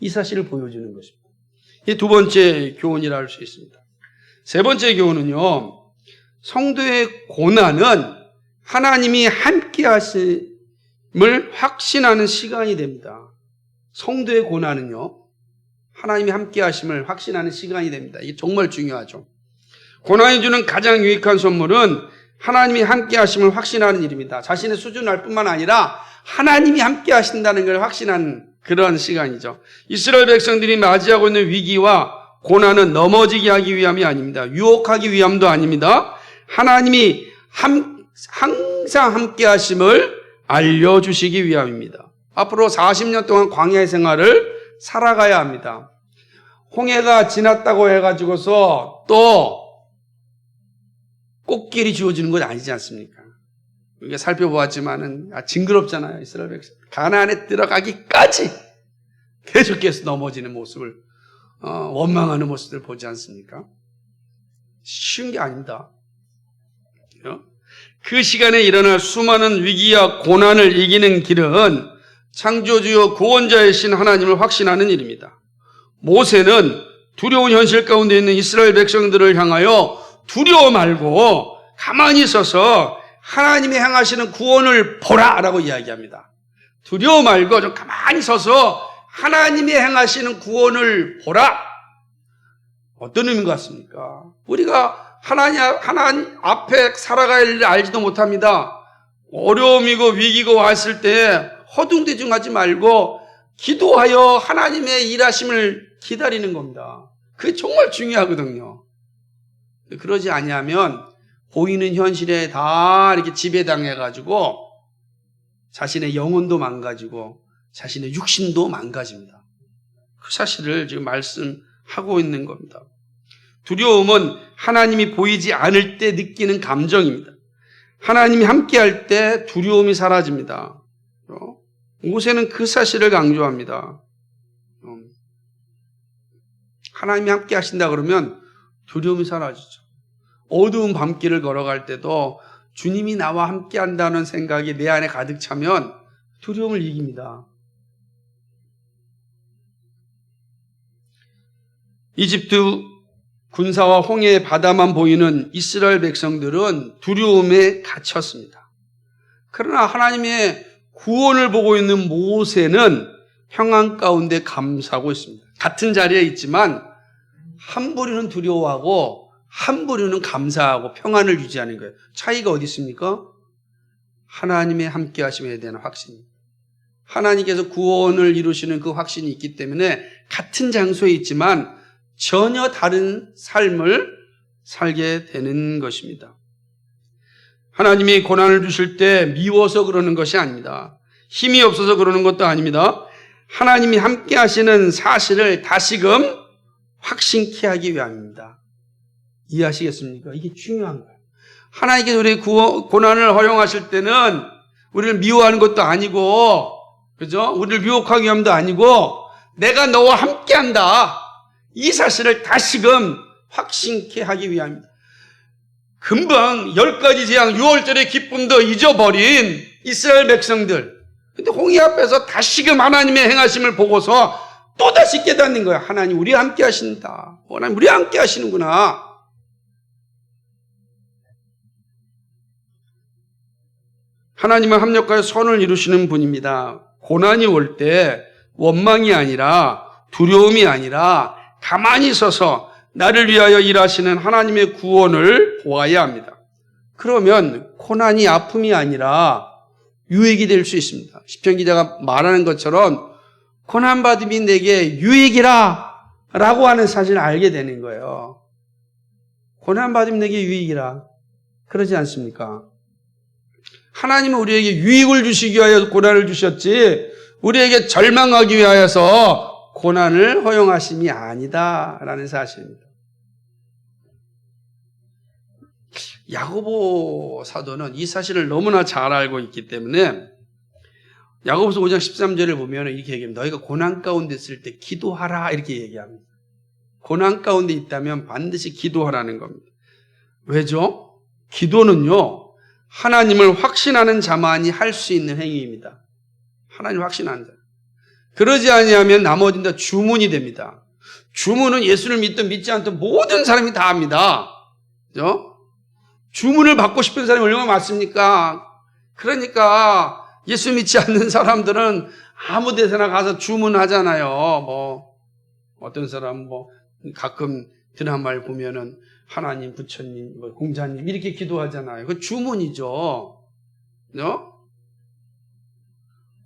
이 사실을 보여주는 것입니다. 이 두 번째 교훈이라 할 수 있습니다. 세 번째 교훈은요. 성도의 고난은 하나님이 함께 하심을 확신하는 시간이 됩니다. 성도의 고난은요. 하나님이 함께 하심을 확신하는 시간이 됩니다. 이게 정말 중요하죠. 고난이 주는 가장 유익한 선물은 하나님이 함께 하심을 확신하는 일입니다. 자신의 수준을 알 뿐만 아니라 하나님이 함께 하신다는 걸 확신하는 그런 시간이죠. 이스라엘 백성들이 맞이하고 있는 위기와 고난은 넘어지게 하기 위함이 아닙니다. 유혹하기 위함도 아닙니다. 하나님이 항상 함께 하심을 알려주시기 위함입니다. 앞으로 40년 동안 광야의 생활을 살아가야 합니다. 홍해가 지났다고 해가지고서 또 꽃길이 주어지는 건 아니지 않습니까? 우리가 살펴보았지만은 징그럽잖아요. 이스라엘 백성 가나안에 들어가기까지 계속해서 넘어지는 모습을 원망하는 모습을 보지 않습니까? 쉬운 게 아닙니다. 그 시간에 일어날 수많은 위기와 고난을 이기는 길은 창조주요 구원자이신 하나님을 확신하는 일입니다. 모세는 두려운 현실 가운데 있는 이스라엘 백성들을 향하여 두려워 말고 가만히 서서 하나님이 행하시는 구원을 보라라고 이야기합니다. 두려워 말고 좀 가만히 서서 하나님이 행하시는 구원을 보라. 어떤 의미인 것 같습니까? 우리가 하나님 앞에 살아갈 일을 알지도 못합니다. 어려움이고 위기가 왔을 때 허둥대중하지 말고 기도하여 하나님의 일하심을 기다리는 겁니다. 그게 정말 중요하거든요. 그러지 아니하면 보이는 현실에 다 이렇게 지배당해가지고 자신의 영혼도 망가지고 자신의 육신도 망가집니다. 그 사실을 지금 말씀하고 있는 겁니다. 두려움은 하나님이 보이지 않을 때 느끼는 감정입니다. 하나님이 함께할 때 두려움이 사라집니다. 모세는 그 사실을 강조합니다. 하나님이 함께 하신다 그러면 두려움이 사라지죠. 어두운 밤길을 걸어갈 때도 주님이 나와 함께 한다는 생각이 내 안에 가득 차면 두려움을 이깁니다. 이집트 군사와 홍해의 바다만 보이는 이스라엘 백성들은 두려움에 갇혔습니다. 그러나 하나님의 구원을 보고 있는 모세는 평안 가운데 감사하고 있습니다. 같은 자리에 있지만 한 부류는 두려워하고 한 부류는 감사하고 평안을 유지하는 거예요. 차이가 어디 있습니까? 하나님의 함께 하심에 대한 확신입니다. 하나님께서 구원을 이루시는 그 확신이 있기 때문에 같은 장소에 있지만 전혀 다른 삶을 살게 되는 것입니다. 하나님이 고난을 주실 때 미워서 그러는 것이 아닙니다. 힘이 없어서 그러는 것도 아닙니다. 하나님이 함께 하시는 사실을 다시금 확신케 하기 위함입니다. 이해하시겠습니까? 이게 중요한 거예요. 하나님께서 우리 고난을 허용하실 때는 우리를 미워하는 것도 아니고, 그죠? 우리를 유혹하기 위함도 아니고, 내가 너와 함께 한다. 이 사실을 다시금 확신케 하기 위함입니다. 금방 10가지 재앙, 6월절의 기쁨도 잊어버린 이스라엘 백성들. 근데 홍해 앞에서 다시금 하나님의 행하심을 보고서 또다시 깨닫는 거야. 하나님 우리와 함께 하신다. 하나님 우리와 함께 하시는구나. 하나님은 합력하여 선을 이루시는 분입니다. 고난이 올 때 원망이 아니라 두려움이 아니라 가만히 서서 나를 위하여 일하시는 하나님의 구원을 보아야 합니다. 그러면 고난이 아픔이 아니라 유익이 될 수 있습니다. 시편 기자가 말하는 것처럼 고난받음이 내게 유익이라 라고 하는 사실을 알게 되는 거예요. 고난받음이 내게 유익이라. 그러지 않습니까? 하나님은 우리에게 유익을 주시기 위하여 고난을 주셨지 우리에게 절망하기 위하여서 고난을 허용하심이 아니다라는 사실입니다. 야고보 사도는 이 사실을 너무나 잘 알고 있기 때문에 야고보서 5장 13절을 보면 이렇게 얘기합니다. 너희가 고난 가운데 있을 때 기도하라 이렇게 얘기합니다. 고난 가운데 있다면 반드시 기도하라는 겁니다. 왜죠? 기도는요, 하나님을 확신하는 자만이 할 수 있는 행위입니다. 하나님을 확신하는 자. 그러지 아니하면 나머지는 다 주문이 됩니다. 주문은 예수를 믿든 믿지 않든 모든 사람이 다 합니다. 그죠? 주문을 받고 싶은 사람이 얼마나 많습니까? 그러니까 예수 믿지 않는 사람들은 아무 데서나 가서 주문하잖아요. 어떤 사람 가끔 드라마를 보면은 하나님, 부처님, 공자님 이렇게 기도하잖아요. 그 주문이죠. 그죠?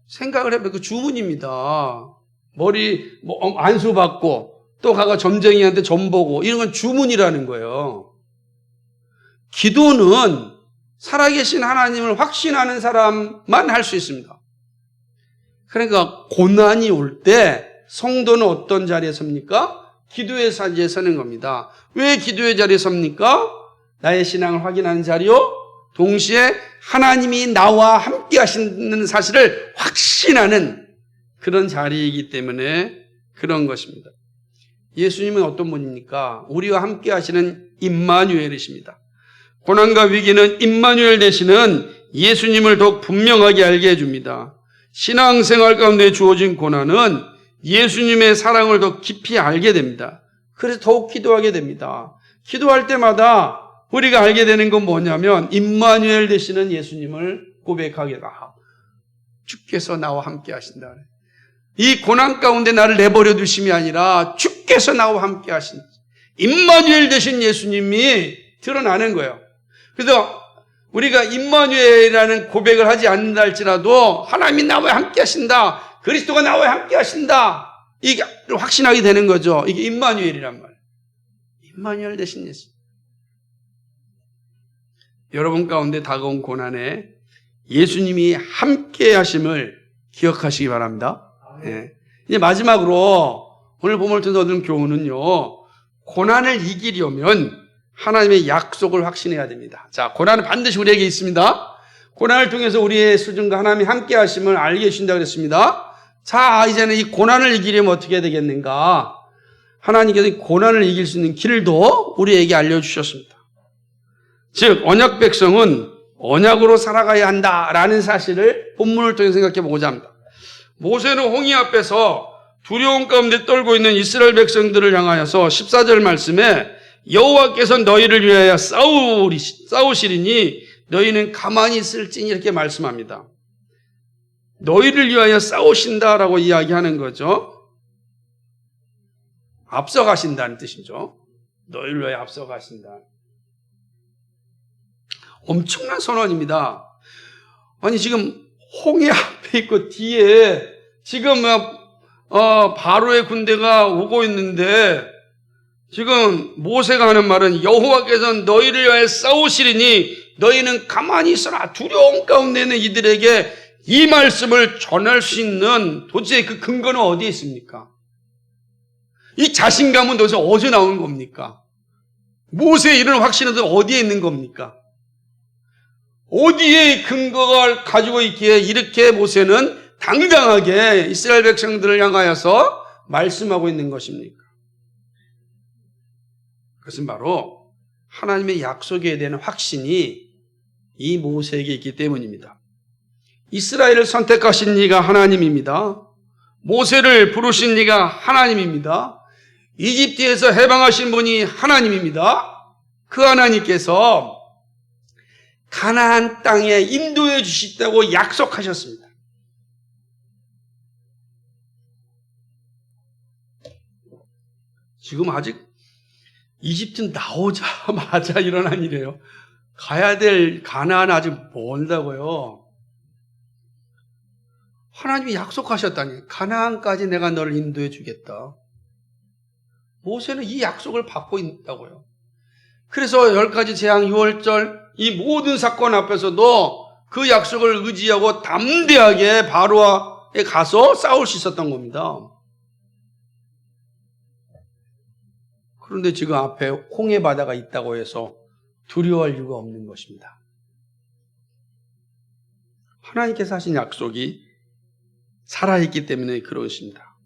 생각을 해보면 그 주문입니다. 머리 안수 받고 또 가가 점쟁이한테 점 보고 이런 건 주문이라는 거예요. 기도는 살아계신 하나님을 확신하는 사람만 할 수 있습니다. 그러니까 고난이 올 때 성도는 어떤 자리에 섭니까? 기도의 자리에 서는 겁니다. 왜 기도의 자리에 섭니까? 나의 신앙을 확인하는 자리요. 동시에 하나님이 나와 함께 하시는 사실을 확신하는 그런 자리이기 때문에 그런 것입니다. 예수님은 어떤 분입니까? 우리와 함께 하시는 임마누엘이십니다. 고난과 위기는 임마누엘 되시는 예수님을 더욱 분명하게 알게 해줍니다. 신앙생활 가운데 주어진 고난은 예수님의 사랑을 더 깊이 알게 됩니다. 그래서 더욱 기도하게 됩니다. 기도할 때마다 우리가 알게 되는 건 뭐냐면 임마누엘 되시는 예수님을 고백하게 됩니다. 주께서 나와 함께 하신다. 이 고난 가운데 나를 내버려 두심이 아니라 주께서 나와 함께 하신다. 임마누엘 되신 예수님이 드러나는 거예요. 그래서 우리가 임마누엘이라는 고백을 하지 않는다 할지라도 하나님이 나와 함께 하신다. 그리스도가 나와 함께 하신다. 이게 확신하게 되는 거죠. 이게 임마누엘이란 말이에요. 임마누엘 되신 예수. 여러분 가운데 다가온 고난에 예수님이 함께 하심을 기억하시기 바랍니다. 네. 이제 마지막으로 오늘 본문을 통해서 얻은 교훈은요. 고난을 이기려면 하나님의 약속을 확신해야 됩니다. 자, 고난은 반드시 우리에게 있습니다. 고난을 통해서 우리의 수준과 하나님이 함께 하심을 알게 해주신다고 그랬습니다. 자, 이제는 이 고난을 이기려면 어떻게 해야 되겠는가? 하나님께서 이 고난을 이길 수 있는 길도 우리에게 알려주셨습니다. 즉, 언약 백성은 언약으로 살아가야 한다라는 사실을 본문을 통해 생각해 보고자 합니다. 모세는 홍해 앞에서 두려움 가운데 떨고 있는 이스라엘 백성들을 향하여서 14절 말씀에 여호와께서 너희를 위하여 싸우시리니 너희는 가만히 있을지니 이렇게 말씀합니다. 너희를 위하여 싸우신다라고 이야기하는 거죠. 앞서가신다는 뜻이죠. 너희를 위하여 앞서가신다. 엄청난 선언입니다. 아니 지금 홍해 앞에 있고 뒤에 지금 바로의 군대가 오고 있는데 지금 모세가 하는 말은 여호와께서는 너희를 위하여 싸우시리니 너희는 가만히 있어라. 두려움 가운데 있는 이들에게 이 말씀을 전할 수 있는 도대체 그 근거는 어디에 있습니까? 이 자신감은 도대체 어디서 나온 겁니까? 모세의 이런 확신은 어디에 있는 겁니까? 어디에 근거를 가지고 있기에 이렇게 모세는 당당하게 이스라엘 백성들을 향하여서 말씀하고 있는 것입니까? 그것은 바로 하나님의 약속에 대한 확신이 이 모세에게 있기 때문입니다. 이스라엘을 선택하신 이가 하나님입니다. 모세를 부르신 이가 하나님입니다. 이집트에서 해방하신 분이 하나님입니다. 그 하나님께서 가나안 땅에 인도해 주시다고 약속하셨습니다. 지금 아직 이집트 나오자마자 일어난 일이에요. 가야 될 가나안 아직 멀다고요. 하나님이 약속하셨다니, 가나안까지 내가 너를 인도해 주겠다. 모세는 이 약속을 받고 있다고요. 그래서 10가지 재앙 6월절 이 모든 사건 앞에서도 그 약속을 의지하고 담대하게 바로에 가서 싸울 수 있었던 겁니다. 그런데 지금 앞에 홍해 바다가 있다고 해서 두려워할 이유가 없는 것입니다. 하나님께서 하신 약속이 살아있기 때문에 그러십니다.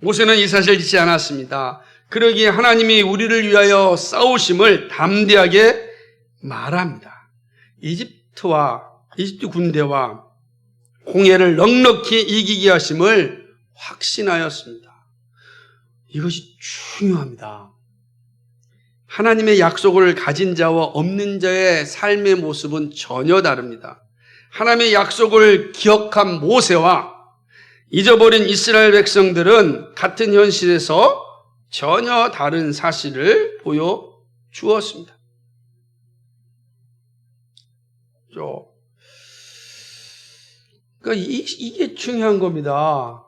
모세는 이 사실을 잊지 않았습니다. 그러기에 하나님이 우리를 위하여 싸우심을 담대하게 말합니다. 이집트 군대와 홍해를 넉넉히 이기게 하심을 확신하였습니다. 이것이 중요합니다. 하나님의 약속을 가진 자와 없는 자의 삶의 모습은 전혀 다릅니다. 하나님의 약속을 기억한 모세와 잊어버린 이스라엘 백성들은 같은 현실에서 전혀 다른 사실을 보여주었습니다. 그러니까 이게 중요한 겁니다.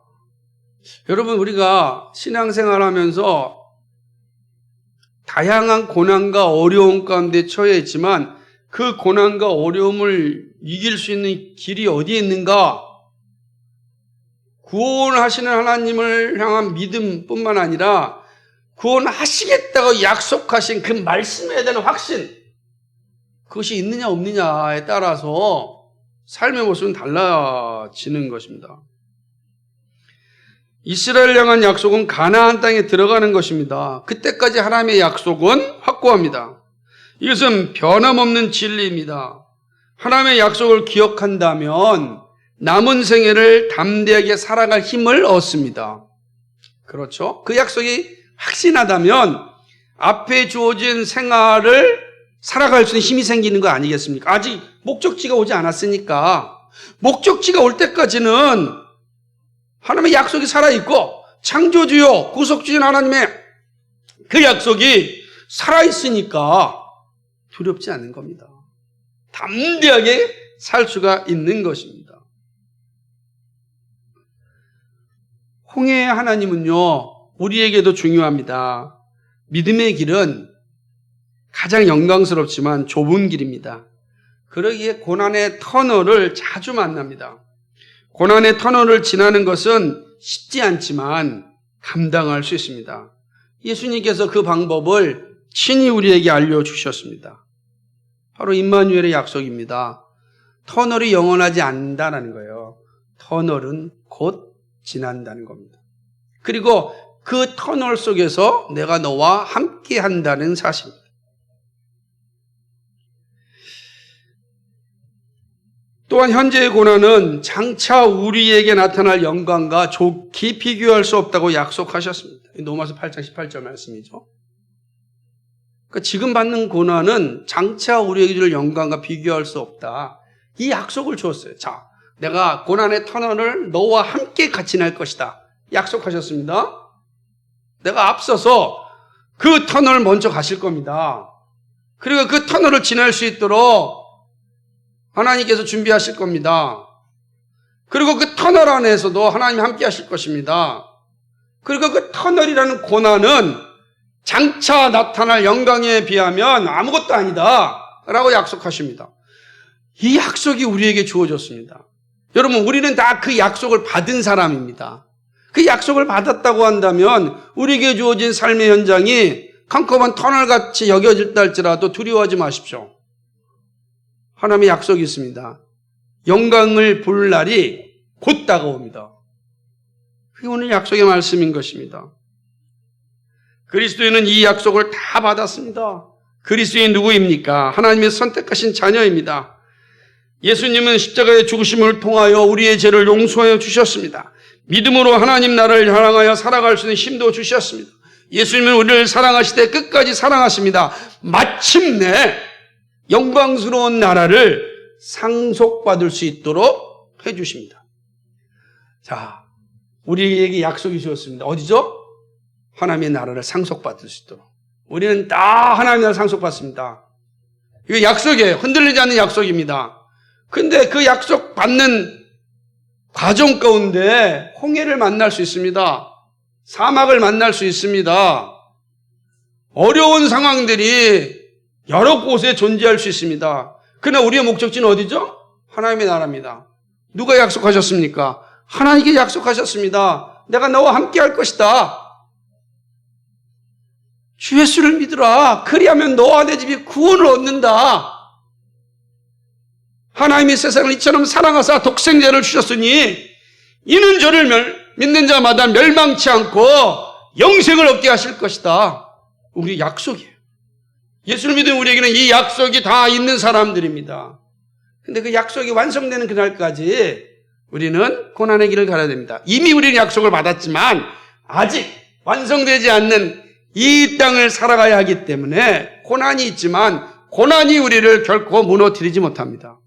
여러분, 우리가 신앙생활 하면서 다양한 고난과 어려움 가운데 처해 있지만 그 고난과 어려움을 이길 수 있는 길이 어디에 있는가? 구원하시는 하나님을 향한 믿음뿐만 아니라 구원하시겠다고 약속하신 그 말씀에 대한 확신, 그것이 있느냐 없느냐에 따라서 삶의 모습은 달라지는 것입니다. 이스라엘 향한 약속은 가나안 땅에 들어가는 것입니다. 그때까지 하나님의 약속은 확고합니다. 이것은 변함없는 진리입니다. 하나님의 약속을 기억한다면 남은 생애를 담대하게 살아갈 힘을 얻습니다. 그렇죠? 그 약속이 확신하다면 앞에 주어진 생활을 살아갈 수 있는 힘이 생기는 거 아니겠습니까? 아직 목적지가 오지 않았으니까 목적지가 올 때까지는 하나님의 약속이 살아있고 창조주요 구속주인 하나님의 그 약속이 살아있으니까 두렵지 않은 겁니다. 담대하게 살 수가 있는 것입니다. 홍해의 하나님은요, 우리에게도 중요합니다. 믿음의 길은 가장 영광스럽지만 좁은 길입니다. 그러기에 고난의 터널을 자주 만납니다. 고난의 터널을 지나는 것은 쉽지 않지만 감당할 수 있습니다. 예수님께서 그 방법을 친히 우리에게 알려주셨습니다. 바로 임마누엘의 약속입니다. 터널이 영원하지 않는다는 거예요. 터널은 곧 지난다는 겁니다. 그리고 그 터널 속에서 내가 너와 함께 한다는 사실입니다. 또한 현재의 고난은 장차 우리에게 나타날 영광과 좋게 비교할 수 없다고 약속하셨습니다. 로마서 8장 18절 말씀이죠. 그러니까 지금 받는 고난은 장차 우리에게 줄 영광과 비교할 수 없다. 이 약속을 주었어요. 자, 내가 고난의 터널을 너와 함께 같이 날 것이다. 약속하셨습니다. 내가 앞서서 그 터널을 먼저 가실 겁니다. 그리고 그 터널을 지날 수 있도록 하나님께서 준비하실 겁니다. 그리고 그 터널 안에서도 하나님이 함께 하실 것입니다. 그리고 그 터널이라는 고난은 장차 나타날 영광에 비하면 아무것도 아니다 라고 약속하십니다. 이 약속이 우리에게 주어졌습니다. 여러분, 우리는 다 그 약속을 받은 사람입니다. 그 약속을 받았다고 한다면 우리에게 주어진 삶의 현장이 캄캄한 터널같이 여겨질다 할지라도 두려워하지 마십시오. 하나님의 약속이 있습니다. 영광을 볼 날이 곧 다가옵니다. 그게 오늘 약속의 말씀인 것입니다. 그리스도인은 이 약속을 다 받았습니다. 그리스도인 누구입니까? 하나님의 선택하신 자녀입니다. 예수님은 십자가의 죽으심을 통하여 우리의 죄를 용서하여 주셨습니다. 믿음으로 하나님 나라를 향하여 살아갈 수 있는 힘도 주셨습니다. 예수님은 우리를 사랑하시되 끝까지 사랑하십니다. 마침내 영광스러운 나라를 상속받을 수 있도록 해주십니다. 자, 우리에게 약속이 주었습니다. 어디죠? 하나님의 나라를 상속받을 수 있도록. 우리는 다 하나님의 나라를 상속받습니다. 이거 약속이에요. 흔들리지 않는 약속입니다. 근데 그 약속 받는 과정 가운데 홍해를 만날 수 있습니다. 사막을 만날 수 있습니다. 어려운 상황들이 여러 곳에 존재할 수 있습니다. 그러나 우리의 목적지는 어디죠? 하나님의 나라입니다. 누가 약속하셨습니까? 하나님께 약속하셨습니다. 내가 너와 함께 할 것이다. 주 예수를 믿으라. 그리하면 너와 내 집이 구원을 얻는다. 하나님이 세상을 이처럼 사랑하사 독생자를 주셨으니 이는 저를 믿는 자마다 멸망치 않고 영생을 얻게 하실 것이다. 우리 약속이에요. 예수를 믿는 우리에게는 이 약속이 다 있는 사람들입니다. 근데 그 약속이 완성되는 그날까지 우리는 고난의 길을 가야 됩니다. 이미 우리는 약속을 받았지만 아직 완성되지 않는 이 땅을 살아가야 하기 때문에 고난이 있지만 고난이 우리를 결코 무너뜨리지 못합니다.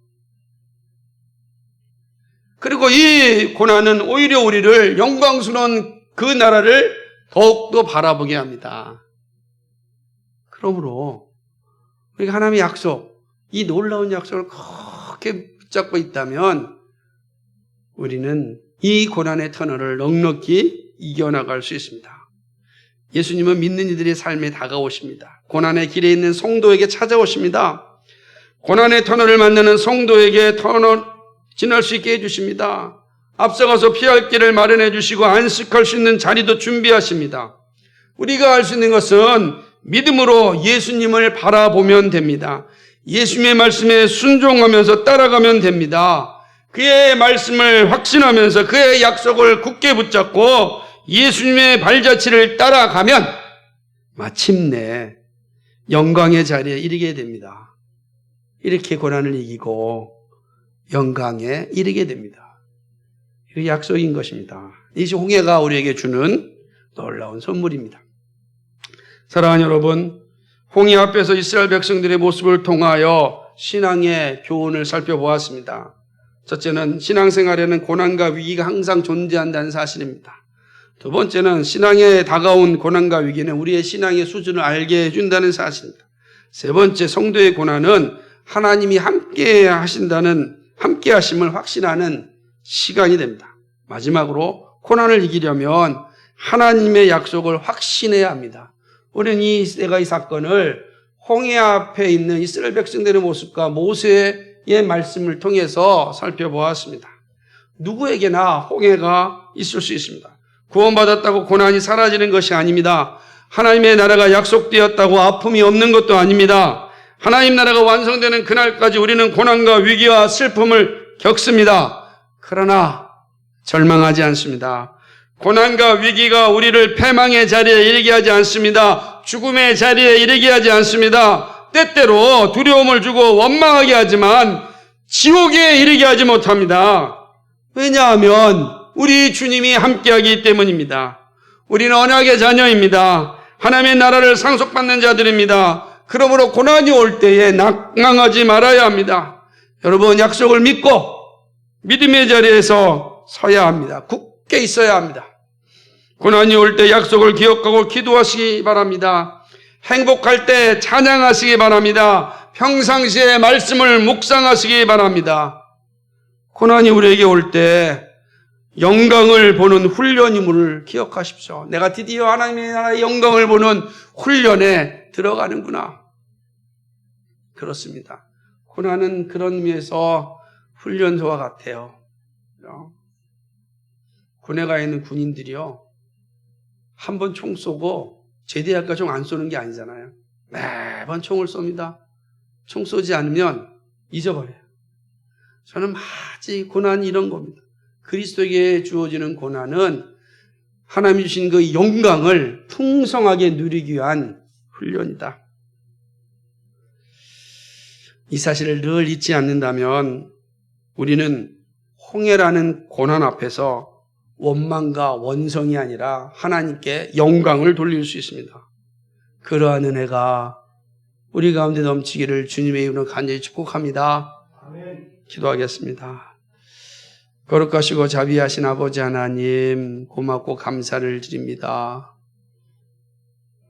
그리고 이 고난은 오히려 우리를 영광스러운 그 나라를 더욱더 바라보게 합니다. 그러므로 우리가 하나님의 약속, 이 놀라운 약속을 그렇게 붙잡고 있다면 우리는 이 고난의 터널을 넉넉히 이겨나갈 수 있습니다. 예수님은 믿는 이들의 삶에 다가오십니다. 고난의 길에 있는 성도에게 찾아오십니다. 고난의 터널을 만나는 성도에게 터널 지날 수 있게 해주십니다. 앞서가서 피할 길을 마련해 주시고 안식할 수 있는 자리도 준비하십니다. 우리가 할 수 있는 것은 믿음으로 예수님을 바라보면 됩니다. 예수님의 말씀에 순종하면서 따라가면 됩니다. 그의 말씀을 확신하면서 그의 약속을 굳게 붙잡고 예수님의 발자취를 따라가면 마침내 영광의 자리에 이르게 됩니다. 이렇게 고난을 이기고 영광에 이르게 됩니다. 이 약속인 것입니다. 이 홍해가 우리에게 주는 놀라운 선물입니다. 사랑하는 여러분, 홍해 앞에서 이스라엘 백성들의 모습을 통하여 신앙의 교훈을 살펴보았습니다. 첫째는 신앙생활에는 고난과 위기가 항상 존재한다는 사실입니다. 두 번째는 신앙에 다가온 고난과 위기는 우리의 신앙의 수준을 알게 해준다는 사실입니다. 세 번째, 성도의 고난은 하나님이 함께 하심을 확신하는 시간이 됩니다. 마지막으로 고난을 이기려면 하나님의 약속을 확신해야 합니다. 우리는 이 사건을 홍해 앞에 있는 이스라엘 백성들의 모습과 모세의 말씀을 통해서 살펴보았습니다. 누구에게나 홍해가 있을 수 있습니다. 구원받았다고 고난이 사라지는 것이 아닙니다. 하나님의 나라가 약속되었다고 아픔이 없는 것도 아닙니다. 하나님 나라가 완성되는 그날까지 우리는 고난과 위기와 슬픔을 겪습니다. 그러나 절망하지 않습니다. 고난과 위기가 우리를 패망의 자리에 이르게 하지 않습니다. 죽음의 자리에 이르게 하지 않습니다. 때때로 두려움을 주고 원망하게 하지만 지옥에 이르게 하지 못합니다. 왜냐하면 우리 주님이 함께하기 때문입니다. 우리는 언약의 자녀입니다. 하나님의 나라를 상속받는 자들입니다. 그러므로 고난이 올 때에 낙망하지 말아야 합니다. 여러분, 약속을 믿고 믿음의 자리에서 서야 합니다. 굳게 있어야 합니다. 고난이 올 때 약속을 기억하고 기도하시기 바랍니다. 행복할 때 찬양하시기 바랍니다. 평상시에 말씀을 묵상하시기 바랍니다. 고난이 우리에게 올 때 영광을 보는 훈련임을 기억하십시오. 내가 드디어 하나님의 나라의 영광을 보는 훈련에 들어가는구나. 그렇습니다. 고난은 그런 의미에서 훈련소와 같아요. 군에 가 있는 군인들이요, 한 번 총 쏘고 제대할까 총 안 쏘는 게 아니잖아요. 매번 총을 쏩니다. 총 쏘지 않으면 잊어버려요. 저는 마치 고난이 이런 겁니다. 그리스도에게 주어지는 고난은 하나님이 주신 그 영광을 풍성하게 누리기 위한 훈련이다. 이 사실을 늘 잊지 않는다면 우리는 홍해라는 고난 앞에서 원망과 원성이 아니라 하나님께 영광을 돌릴 수 있습니다. 그러한 은혜가 우리 가운데 넘치기를 주님의 이름으로 간절히 축복합니다. 기도하겠습니다. 거룩하시고 자비하신 아버지 하나님, 고맙고 감사를 드립니다.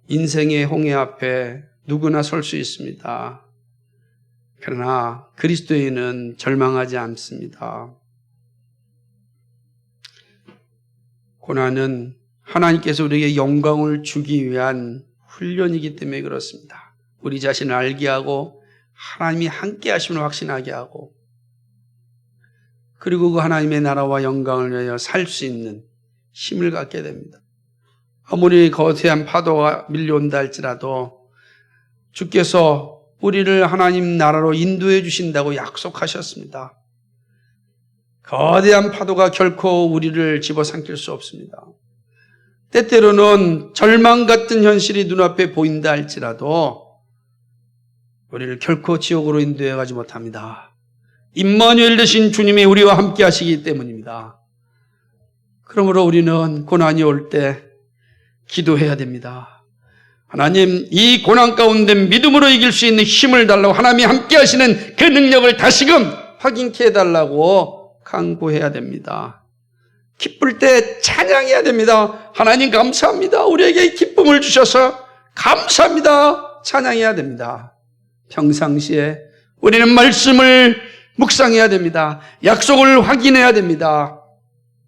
인생의 홍해 앞에 누구나 설 수 있습니다. 그러나 그리스도인은 절망하지 않습니다. 고난은 하나님께서 우리에게 영광을 주기 위한 훈련이기 때문에 그렇습니다. 우리 자신을 알게 하고 하나님이 함께 하심을 확신하게 하고, 그리고 그 하나님의 나라와 영광을 위하여 살 수 있는 힘을 갖게 됩니다. 아무리 거대한 파도가 밀려온다 할지라도 주께서 우리를 하나님 나라로 인도해 주신다고 약속하셨습니다. 거대한 파도가 결코 우리를 집어삼킬 수 없습니다. 때때로는 절망 같은 현실이 눈앞에 보인다 할지라도 우리를 결코 지옥으로 인도해 가지 못합니다. 임마누엘 되신 주님이 우리와 함께 하시기 때문입니다. 그러므로 우리는 고난이 올 때 기도해야 됩니다. 하나님, 이 고난 가운데 믿음으로 이길 수 있는 힘을 달라고, 하나님이 함께 하시는 그 능력을 다시금 확인케 해달라고 간구해야 됩니다. 기쁠 때 찬양해야 됩니다. 하나님 감사합니다. 우리에게 기쁨을 주셔서 감사합니다. 찬양해야 됩니다. 평상시에 우리는 말씀을 묵상해야 됩니다. 약속을 확인해야 됩니다.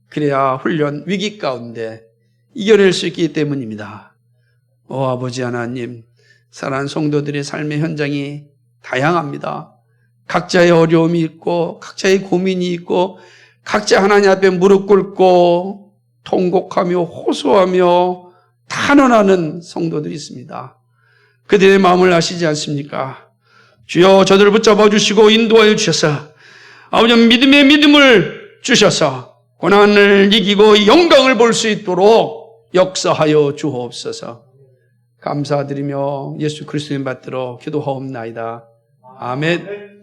그래야 훈련, 위기 가운데 이겨낼 수 있기 때문입니다. 아버지 하나님, 사랑하는 성도들의 삶의 현장이 다양합니다. 각자의 어려움이 있고 각자의 고민이 있고 각자 하나님 앞에 무릎 꿇고 통곡하며 호소하며 탄원하는 성도들이 있습니다. 그들의 마음을 아시지 않습니까? 주여, 저들을 붙잡아 주시고 인도하여 주셔서 아버지 믿음의 믿음을 주셔서 고난을 이기고 영광을 볼 수 있도록 역사하여 주옵소서. 감사드리며 예수 그리스도의 받들어 기도하옵나이다. 아멘.